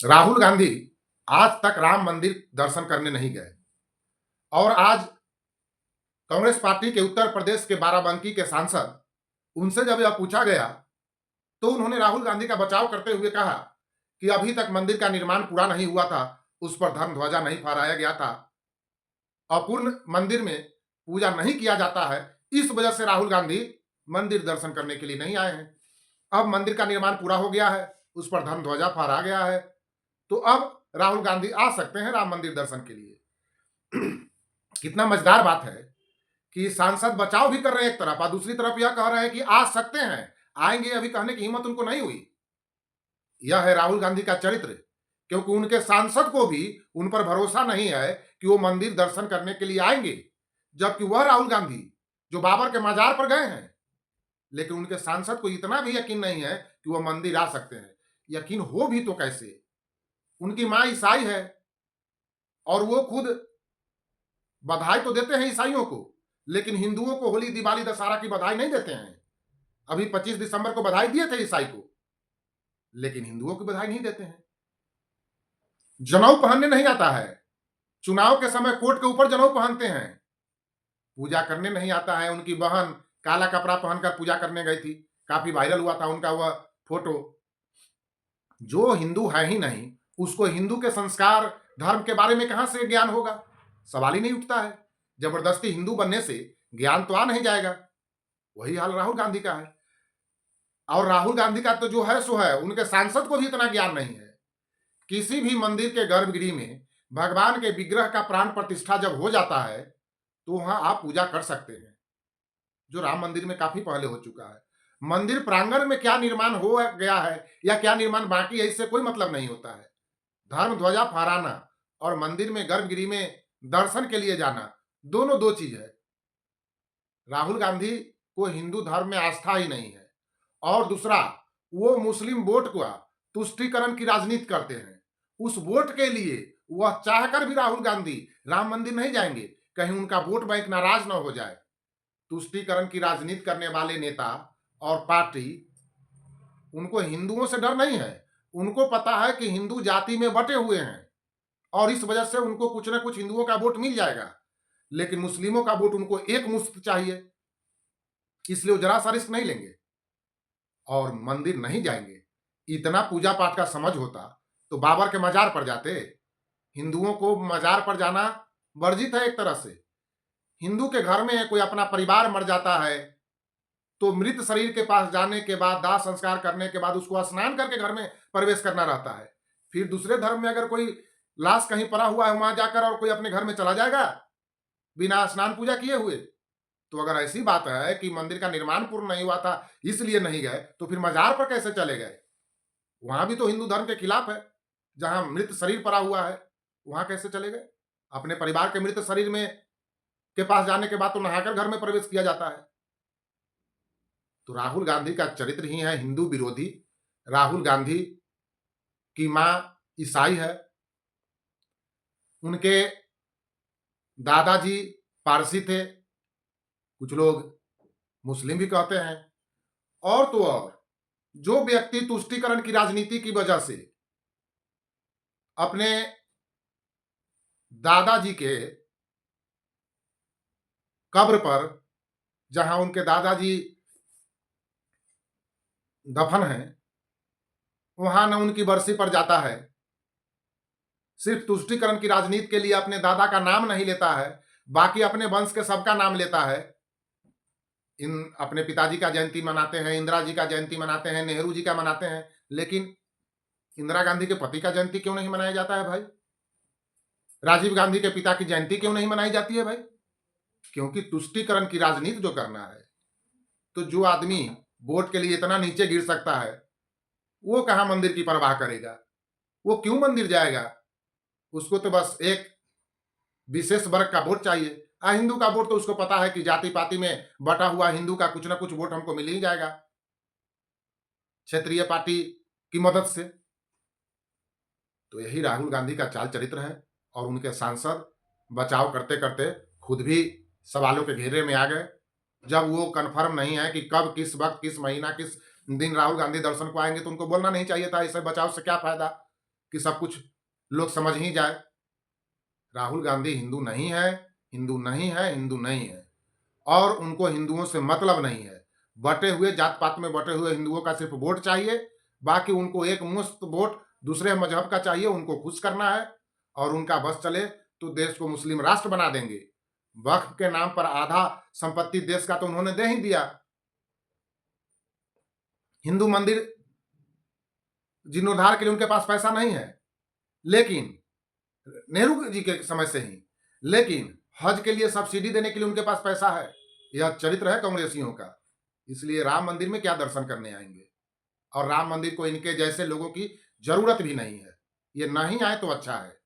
राहुल गांधी आज तक राम मंदिर दर्शन करने नहीं गए और आज कांग्रेस पार्टी के उत्तर प्रदेश के बाराबंकी के सांसद उनसे जब यह पूछा गया तो उन्होंने राहुल गांधी का बचाव करते हुए कहा कि अभी तक मंदिर का निर्माण पूरा नहीं हुआ था, उस पर धर्म ध्वजा नहीं फहराया गया था, अपूर्ण मंदिर में पूजा नहीं किया जाता है, इस वजह से राहुल गांधी मंदिर दर्शन करने के लिए नहीं आए हैं। अब मंदिर का निर्माण पूरा हो गया है, उस पर धर्म ध्वजा फहरा गया है, तो अब राहुल गांधी आ सकते हैं राम मंदिर दर्शन के लिए। कितना मजेदार बात है कि सांसद बचाव भी कर रहे हैं एक तरफ और दूसरी तरफ यह कह रहे हैं कि आ सकते हैं, आएंगे अभी कहने की हिम्मत उनको नहीं हुई। यह है राहुल गांधी का चरित्र, क्योंकि उनके सांसद को भी उन पर भरोसा नहीं है कि वो मंदिर दर्शन करने के लिए आएंगे, जबकि वह राहुल गांधी जो बाबर के मजार पर गए हैं, लेकिन उनके सांसद को इतना भी यकीन नहीं है कि वह मंदिर आ सकते हैं। यकीन हो भी तो कैसे, उनकी मां ईसाई है और वो खुद बधाई तो देते हैं ईसाइयों को, लेकिन हिंदुओं को होली दिवाली दशहरा की बधाई नहीं देते हैं। अभी 25 दिसंबर को बधाई दिए थे ईसाई को, लेकिन हिंदुओं की बधाई नहीं देते हैं। जनेऊ पहनने नहीं आता है, चुनाव के समय कोट के ऊपर जनेऊ पहनते हैं। पूजा करने नहीं आता है। उनकी बहन काला कपड़ा पहनकर पूजा करने गई थी, काफी वायरल हुआ था उनका वह फोटो। जो हिंदू है ही नहीं, उसको हिंदू के संस्कार धर्म के बारे में कहां से ज्ञान होगा? सवाल ही नहीं उठता है। जबरदस्ती हिंदू बनने से ज्ञान तो आ नहीं जाएगा। वही हाल राहुल गांधी का है। और राहुल गांधी का तो जो है सो है, उनके सांसद को भी इतना ज्ञान नहीं है। किसी भी मंदिर के गर्भगृह में भगवान के विग्रह का प्राण प्रतिष्ठा जब हो जाता है तो वहां आप पूजा कर सकते हैं, जो राम मंदिर में काफी पहले हो चुका है। मंदिर प्रांगण में क्या निर्माण हो गया है या क्या निर्माण बाकी है, इससे कोई मतलब नहीं होता है। धर्म ध्वजा फहराना और मंदिर में गर्भगृह में दर्शन के लिए जाना, दोनों दो चीज है। राहुल गांधी को हिंदू धर्म में आस्था ही नहीं है। और दूसरा, वो मुस्लिम वोट का तुष्टीकरण की राजनीति करते हैं। उस वोट के लिए वह चाहकर भी राहुल गांधी राम मंदिर नहीं जाएंगे, कहीं उनका वोट बैंक नाराज न हो जाए। तुष्टीकरण की राजनीति करने वाले नेता और पार्टी, उनको हिंदुओं से डर नहीं है। उनको पता है कि हिंदू जाति में बटे हुए हैं और इस वजह से उनको कुछ ना कुछ हिंदुओं का वोट मिल जाएगा, लेकिन मुस्लिमों का वोट उनको एक मुश्त चाहिए, इसलिए वो जरा सा रिस्क नहीं लेंगे और मंदिर नहीं जाएंगे। इतना पूजा पाठ का समझ होता तो बाबर के मजार पर जाते। हिंदुओं को मजार पर जाना वर्जित है एक तरह से। हिंदू के घर में कोई अपना परिवार मर जाता है तो मृत शरीर के पास जाने के बाद, दाह संस्कार करने के बाद उसको स्नान करके घर में प्रवेश करना रहता है। फिर दूसरे धर्म में अगर कोई लाश कहीं पड़ा हुआ है, वहां जाकर और कोई अपने घर में चला जाएगा बिना स्नान पूजा किए हुए? तो अगर ऐसी बात है कि मंदिर का निर्माण पूर्ण नहीं हुआ था इसलिए नहीं गए, तो फिर मजार पर कैसे चले गए? वहां भी तो हिंदू धर्म के खिलाफ है। जहां मृत शरीर पड़ा हुआ है वहां कैसे चले गए? अपने परिवार के मृत शरीर में के पास जाने के बाद तो नहाकर घर में प्रवेश किया जाता है। तो राहुल गांधी का चरित्र ही है हिंदू विरोधी। राहुल गांधी की मां ईसाई है, उनके दादाजी पारसी थे, कुछ लोग मुस्लिम भी कहते हैं। और तो और, जो व्यक्ति तुष्टीकरण की राजनीति की वजह से अपने दादाजी के कब्र पर, जहां उनके दादाजी दफन हैं, वहां न उनकी बरसी पर जाता है, सिर्फ तुष्टीकरण की राजनीति के लिए अपने दादा का नाम नहीं लेता है, बाकी अपने वंश के सबका नाम लेता है। इन अपने पिताजी का जयंती मनाते हैं, इंदिरा जी का जयंती मनाते हैं, नेहरू जी का मनाते हैं, लेकिन इंदिरा गांधी के पति का जयंती क्यों नहीं मनाया जाता है भाई? राजीव गांधी के पिता की जयंती क्यों नहीं मनाई जाती है भाई? क्योंकि तुष्टीकरण की राजनीति जो करना है, तो जो आदमी वोट के लिए इतना नीचे गिर सकता है, वो कहां मंदिर की परवाह करेगा? वो क्यों मंदिर जाएगा? उसको तो बस एक विशेष वर्ग का वोट चाहिए। हिंदू का वोट तो उसको पता है कि जाति पाति में बटा हुआ हिंदू का कुछ ना कुछ वोट हमको मिल ही जाएगा क्षेत्रीय पार्टी की मदद से। तो यही राहुल गांधी का चाल चरित्र है और उनके सांसद बचाव करते करते खुद भी सवालों के घेरे में आ गए। जब वो कन्फर्म नहीं है कि कब, किस वक्त, किस महीना, किस दिन राहुल गांधी दर्शन को आएंगे, तो उनको बोलना नहीं चाहिए था। इसे बचाव से क्या फायदा? कि सब कुछ लोग समझ ही जाए। राहुल गांधी हिंदू नहीं है, हिंदू नहीं है, हिंदू नहीं है, और उनको हिंदुओं से मतलब नहीं है। बटे हुए जात पात में बटे हुए हिंदुओं का सिर्फ वोट चाहिए, बाकी उनको एक मुश्त वोट दूसरे मजहब का चाहिए, उनको खुश करना है। और उनका बस चले तो देश को मुस्लिम राष्ट्र बना देंगे। वक्फ के नाम पर आधा संपत्ति देश का तो उन्होंने दे ही दिया। हिंदू मंदिर जीर्णोद्धार के लिए उनके पास पैसा नहीं है, लेकिन नेहरू जी के समय से ही, लेकिन हज के लिए सब्सिडी देने के लिए उनके पास पैसा है। यह चरित्र है कांग्रेसियों का। इसलिए राम मंदिर में क्या दर्शन करने आएंगे, और राम मंदिर को इनके जैसे लोगों की जरूरत भी नहीं है। ये नहीं आए तो अच्छा है।